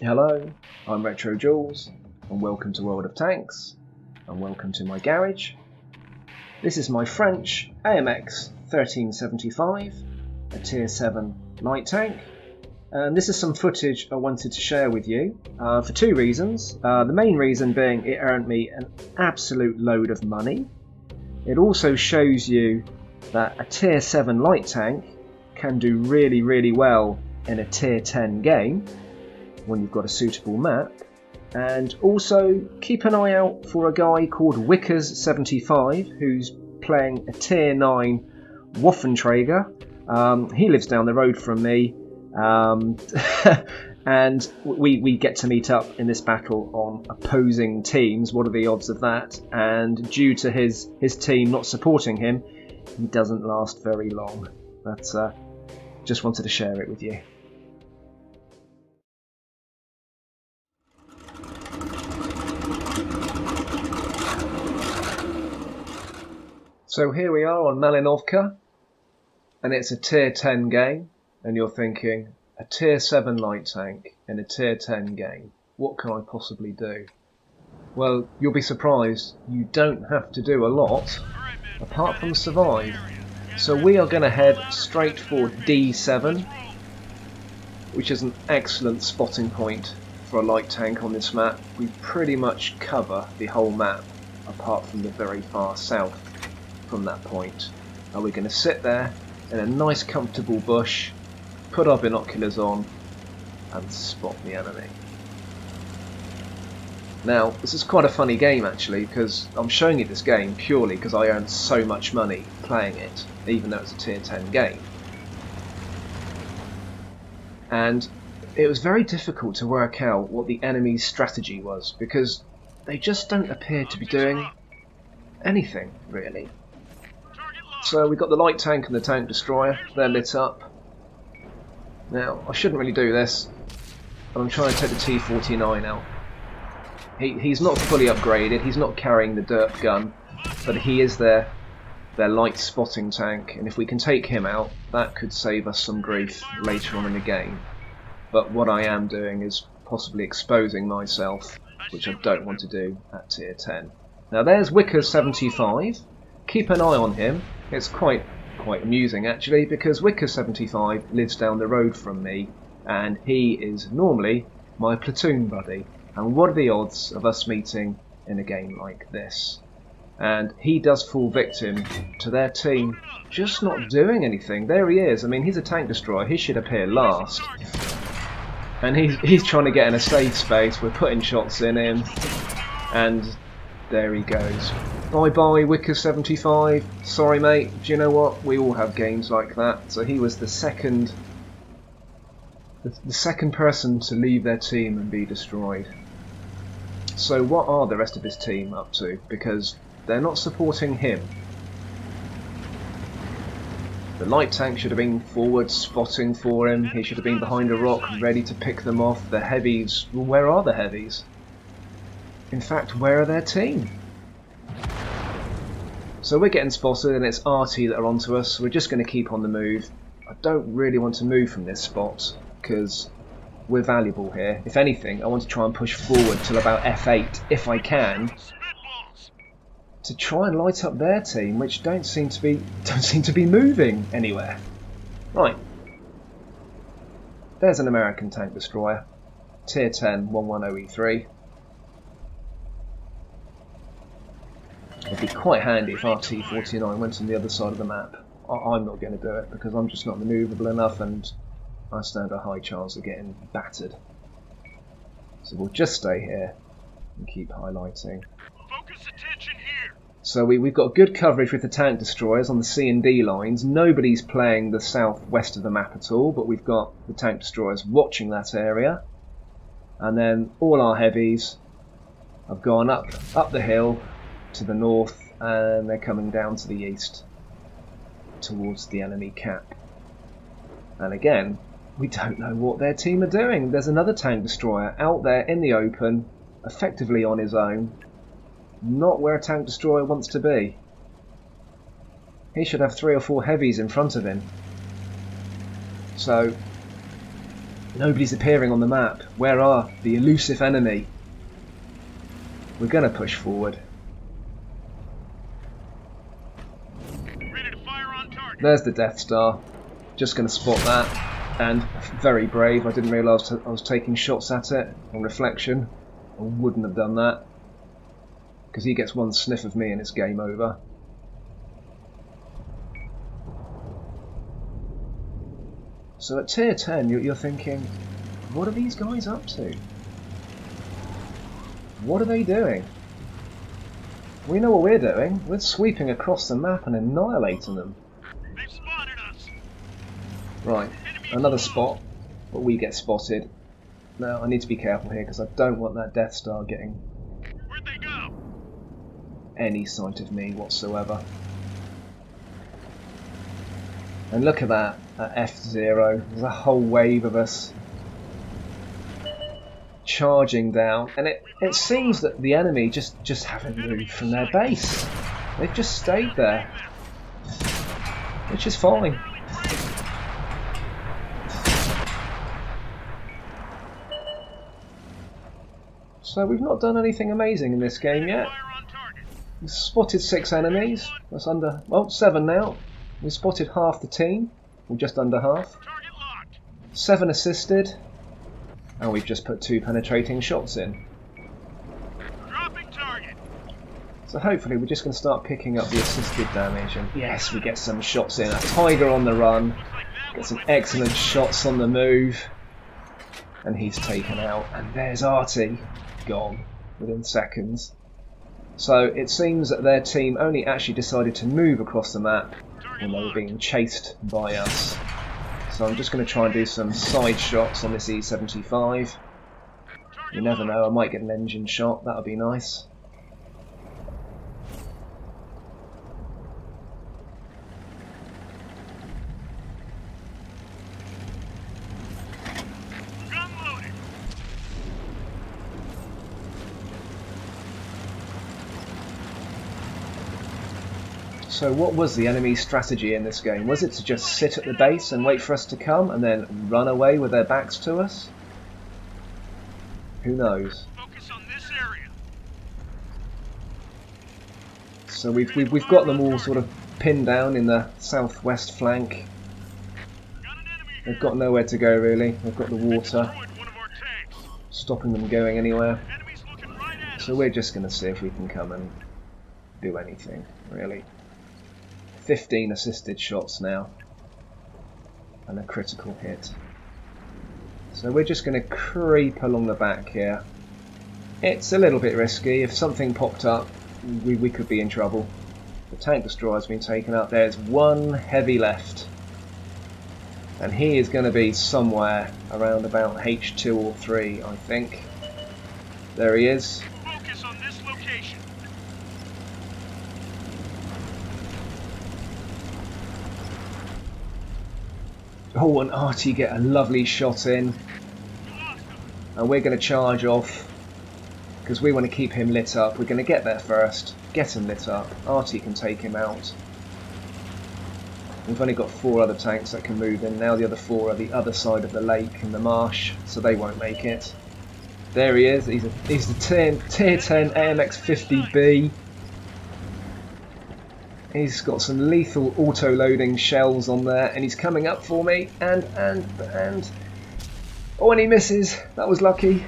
Hello, I'm RetroJules, and welcome to World of Tanks, and welcome to my garage. This is my French AMX 1375, a Tier 7 light tank, and this is some footage I wanted to share with you for two reasons. The main reason being it earned me an absolute load of money. It also shows you that a Tier 7 light tank can do really well in a Tier 10 game when you've got a suitable map. And also keep an eye out for a guy called Wickers75 who's playing a Tier 9 Waffenträger. He lives down the road from me, and we get to meet up in this battle on opposing teams. What are the odds of that? And due to his team not supporting him, he doesn't last very long. But just wanted to share it with you. So here we are on Malinovka, and it's a Tier 10 game, and you're thinking, a Tier 7 light tank in a Tier 10 game, what can I possibly do? Well, you'll be surprised, you don't have to do a lot, apart from survive. So we are going to head straight for D7, which is an excellent spotting point for a light tank on this map. We pretty much cover the whole map, apart from the very far south. From that point, and we're going to sit there in a nice comfortable bush, put our binoculars on and spot the enemy. Now this is quite a funny game actually, because I'm showing you this game purely because I earned so much money playing it, even though it's a Tier 10 game. And it was very difficult to work out what the enemy's strategy was, because they just don't appear to be doing anything really. So we've got the light tank and the tank destroyer, they're lit up. Now, I shouldn't really do this, but I'm trying to take the T-49 out. He's not fully upgraded, he's not carrying the dirt gun, but he is their light spotting tank, and if we can take him out, that could save us some grief later on in the game. But what I am doing is possibly exposing myself, which I don't want to do at Tier 10. Now there's Wickers75. Keep an eye on him. It's quite amusing actually, because Wickers75 lives down the road from me, and he is normally my platoon buddy. And what are the odds of us meeting in a game like this? And he does fall victim to their team just not doing anything. There he is. I mean, he's a tank destroyer. He should appear last. And he's trying to get in a safe space. We're putting shots in him, and there he goes. Bye bye Wickers75, sorry mate, do you know what, we all have games like that. So he was the second person to leave their team and be destroyed. So what are the rest of his team up to, because they're not supporting him. The light tank should have been forward spotting for him, he should have been behind a rock ready to pick them off. The heavies, well, where are the heavies? In fact, where are their team? So we're getting spotted and it's RT that are onto us. We're just going to keep on the move. I don't really want to move from this spot because we're valuable here. If anything, I want to try and push forward till about F8 if I can, to try and light up their team, which don't seem to be moving anywhere. Right. There's an American tank destroyer, Tier 10 110E3. It'd be quite handy if our T-49 went on the other side of the map. I'm not going to do it because I'm just not manoeuvrable enough, and I stand a high chance of getting battered. So we'll just stay here and keep highlighting. Focus attention here. So we've got good coverage with the tank destroyers on the C and D lines. Nobody's playing the southwest of the map at all, but we've got the tank destroyers watching that area. And then all our heavies have gone up the hill to the north, and they're coming down to the east towards the enemy cap. And again, we don't know what their team are doing. There's another tank destroyer out there in the open, effectively on his own, not where a tank destroyer wants to be. He should have 3 or 4 heavies in front of him. So Nobody's appearing on the map. Where are the elusive enemy? We're going to push forward. Ready to fire on target. There's the Death Star. Just going to spot that. And very brave. I didn't realise I was taking shots at it on reflection. I wouldn't have done that. Because he gets one sniff of me and it's game over. So at tier 10 you're thinking, what are these guys up to? What are they doing? We know what we're doing. We're sweeping across the map and annihilating them. They've spotted us. Right, another spot, but we get spotted. Now I need to be careful here because I don't want that Death Star getting Where'd they go? any sight of me whatsoever. And look at that, at F0, there's a whole wave of us charging down, and it seems that the enemy just haven't moved from their base. They've just stayed there, which is fine. So we've not done anything amazing in this game yet. We've spotted 6 enemies. That's under, well, 7 now. We spotted half the team, or just under half. 7 assisted, and we've just put 2 penetrating shots in. So hopefully we're just going to start picking up the assisted damage, and yes, we get some shots in. A Tiger on the run, get some excellent shots on the move, and he's taken out. And there's Artie, gone within seconds. So it seems that their team only actually decided to move across the map when they were being chased by us. So I'm just going to try and do some side shots on this E75. You never know, I might get an engine shot, that would be nice. So what was the enemy's strategy in this game? Was it to just sit at the base and wait for us to come and then run away with their backs to us? Who knows? Focus on this area. So we've got them all sort of pinned down in the southwest flank. They've got nowhere to go really. They've got the water stopping them going anywhere. So we're just going to see if we can come and do anything really. 15 assisted shots now and a critical hit. So we're just going to creep along the back here. It's a little bit risky. If something popped up, we could be in trouble. The tank destroyer's been taken out. There's one heavy left, and he is going to be somewhere around about H2 or 3, I think. There he is. Focus on this location. Oh, and Artie get a lovely shot in, and we're going to charge off because we want to keep him lit up. We're going to get there first, get him lit up. Artie can take him out. We've only got 4 other tanks that can move in now. The other 4 are the other side of the lake and the marsh, so they won't make it. There he is. He's the tier 10 AMX 50B. He's got some lethal auto-loading shells on there, and he's coming up for me, and oh, and he misses. That was lucky.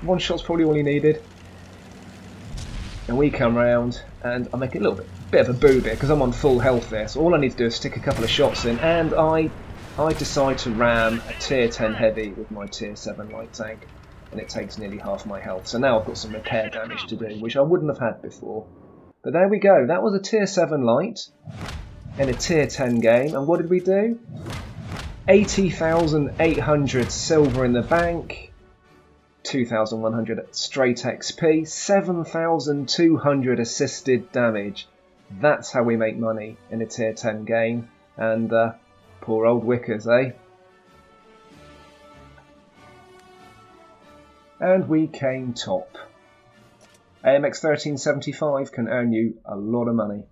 1 shot's probably all he needed. And we come round, and I make a little bit of a boo here because I'm on full health there. So all I need to do is stick a couple of shots in, and I decide to ram a tier 10 heavy with my tier 7 light tank, and it takes nearly half my health. So now I've got some repair damage to do, which I wouldn't have had before. But there we go, that was a tier 7 light in a tier 10 game, and what did we do? 80,800 silver in the bank, 2,100 straight XP, 7,200 assisted damage. That's how we make money in a tier 10 game, and poor old Wickers, eh? And we came top. AMX 1375 can earn you a lot of money.